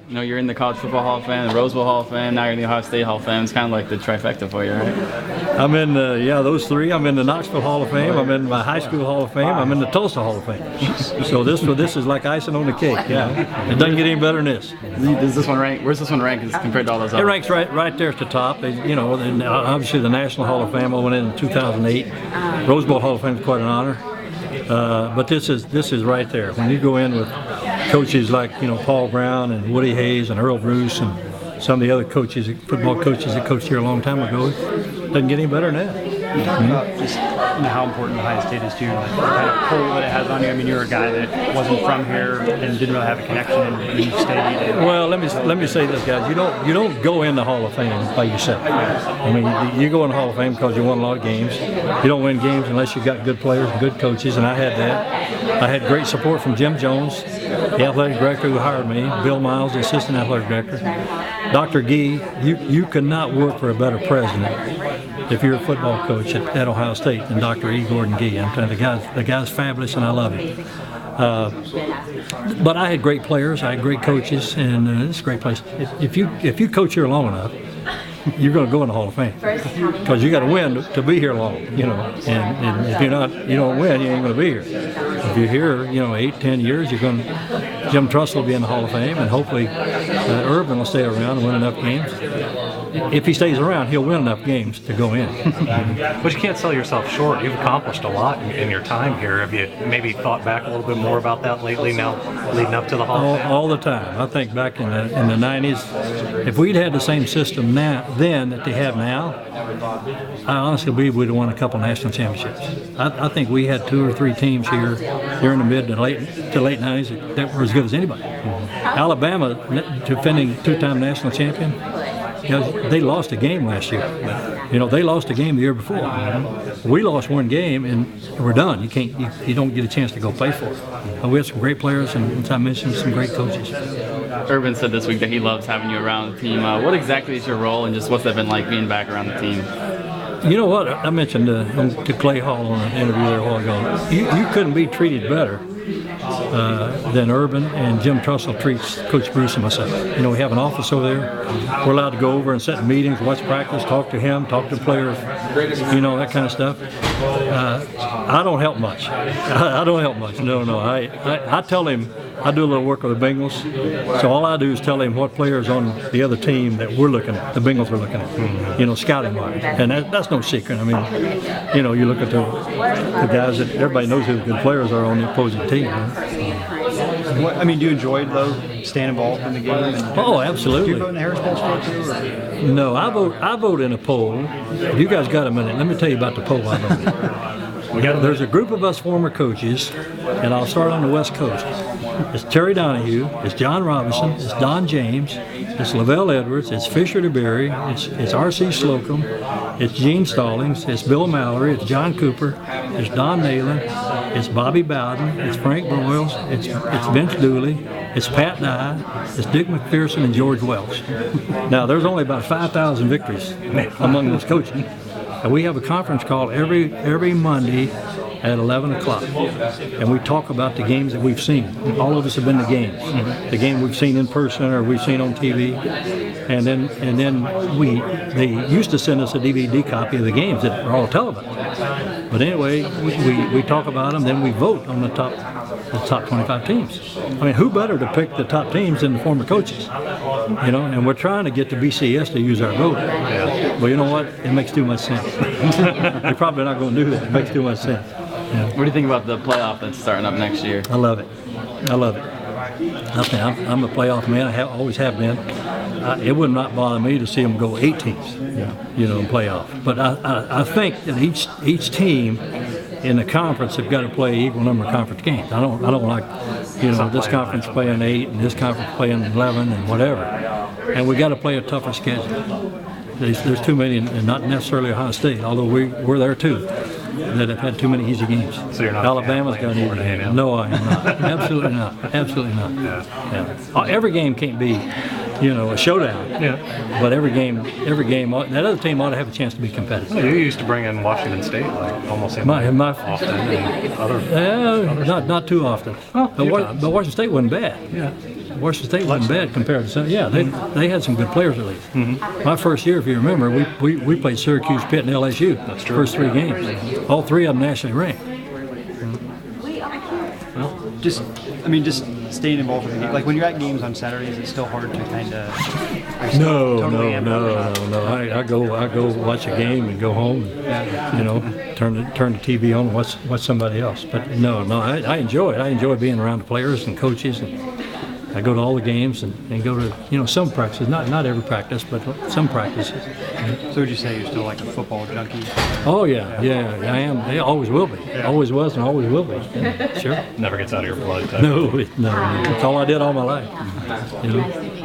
You know, you're in the College Football Hall of Fame, the Rose Bowl Hall of Fame, now you're in the Ohio State Hall of Fame. It's kind of like the trifecta for you, right? I'm in, those three. I'm in the Knoxville Hall of Fame. I'm in my high school Hall of Fame. I'm in the Tulsa Hall of Fame. So this is like icing on the cake. Yeah, it doesn't get any better than this. Does this one rank? Where's this one rank compared to all those others? It ranks right there at the top. You know, and obviously the National Hall of Fame I went in 2008. Rose Bowl Hall of Fame is quite an honor. But this is right there. When you go in with coaches like, you know, Paul Brown and Woody Hayes and Earl Bruce and some of the other coaches, football coaches that coached here a long time ago, it doesn't get any better than that. Just how important Ohio State is to you, like the kind of pull that it has on you. I mean, you're a guy that wasn't from here and didn't really have a connection, and you stayed. Well, let me say this, guys. You don't go in the Hall of Fame by yourself. I mean, you go in the Hall of Fame because you won a lot of games. You don't win games unless you got good players and good coaches, and I had that. I had great support from Jim Jones, the athletic director who hired me, Bill Miles, the assistant athletic director, Dr. Gee. You could not work for a better president if you're a football coach at Ohio State than Dr. E. Gordon Gee. I'm telling you, the guy's fabulous, and I love him. But I had great players, I had great coaches, and it's a great place. If you coach here long enough, you're going to go in the Hall of Fame because you got to win to be here long, you know. And if you don't win, you ain't going to be here. If you're here, you know, 8-10 years, Jim Trussell will be in the Hall of Fame, and hopefully Urban will stay around and win enough games. If he stays around, he'll win enough games to go in. But you can't sell yourself short. You've accomplished a lot in your time here. Have you maybe thought back a little bit more about that lately, now leading up to the Hall of Fame? All the time. I think back in the 90s, if we'd had the same system then that they have now, I honestly believe we'd have won a couple national championships. I think we had 2 or 3 teams here during the mid to late 90s that were as good as anybody. Alabama, defending 2-time national champion, you know, they lost a game last year. You know, they lost a game the year before. We lost one game and we're done. You don't get a chance to go play for it. We had some great players and, as I mentioned, some great coaches. Urban said this week that he loves having you around the team. What exactly is your role, and just what's that been like being back around the team? You know what? I mentioned to Clay Hall on an interview there a while ago. You couldn't be treated better than Urban and Jim Trussell treats Coach Bruce and myself. You know, we have an office over there. We're allowed to go over and sit in meetings, watch practice, talk to him, talk to players, you know, that kind of stuff. I don't help much. I don't help much. No. I tell him, I do a little work with the Bengals, so all I do is tell him what players on the other team that we're looking at, the Bengals are looking at, you know, scouting-wise. And that's no secret. I mean, you know, you look at the guys that everybody knows who the good players are on the opposing team. I mean, do you enjoy, though, staying involved in the game? Oh, absolutely. Do you vote in the Harris Poll too? No, I vote in a poll. If you guys got a minute, let me tell you about the poll I voted. There's a group of us former coaches, and I'll start on the West Coast. It's Terry Donahue, it's John Robinson, it's Don James, it's Lavelle Edwards, it's Fisher DeBerry, it's R.C. Slocum, it's Gene Stallings, it's Bill Mallory, it's John Cooper, it's Don Nalen, it's Bobby Bowden, it's Frank Broyles, it's Vince Dooley, it's Pat Dye, it's Dick McPherson, and George Welch. Now, there's only about 5,000 victories among those coaches. And we have a conference call every Monday at 11 o'clock, and we talk about the games that we've seen. All of us have been to games, the game we've seen in person or we've seen on TV, and then they used to send us a DVD copy of the games that are all televised. But anyway, we talk about them, then we vote on the top 25 teams. I mean, who better to pick the top teams than the former coaches? You know, and we're trying to get the BCS to use our vote. But you know what? It makes too much sense. They're probably not going to do that. It makes too much sense. Yeah. What do you think about the playoff that's starting up next year? I love it. I'm a playoff man. I always have been. It would not bother me to see them go 8 teams, you know, in playoff. But I think that each team in the conference have got to play equal number of conference games. I don't like, you know, this conference playing 8 and this conference playing 11 and whatever. And we got to play a tougher schedule. There's too many, and not necessarily Ohio State, although we're there too, that have had too many easy games. So you're not Alabama's got an easy game. No, I am not. Absolutely not. Absolutely not. Yeah. Every game can't be, you know, a showdown. Yeah. But every game, that other team ought to have a chance to be competitive. You used to bring in Washington State like almost often. And other not too often. But Washington State wasn't bad. Yeah. Washington State wasn't bad compared to some. Yeah, they had some good players at least. My first year, if you remember, we played Syracuse, Pitt, and LSU. That's true. First 3 games. All 3 of them nationally ranked. Well, just staying involved with the game. Like when you're at games on Saturdays, it's still hard to kind of. No. I go watch a game and go home. And, you know, turn the TV on and watch somebody else. But no, I enjoy it. I enjoy being around the players and coaches. And I go to all the games and go to some practices. Not every practice, but some practices. So would you say you're still like a football junkie? Oh yeah, I am. I always will be. Yeah. Always was and always will be. Yeah, sure. Never gets out of your blood. No, that's all I did all my life. You know.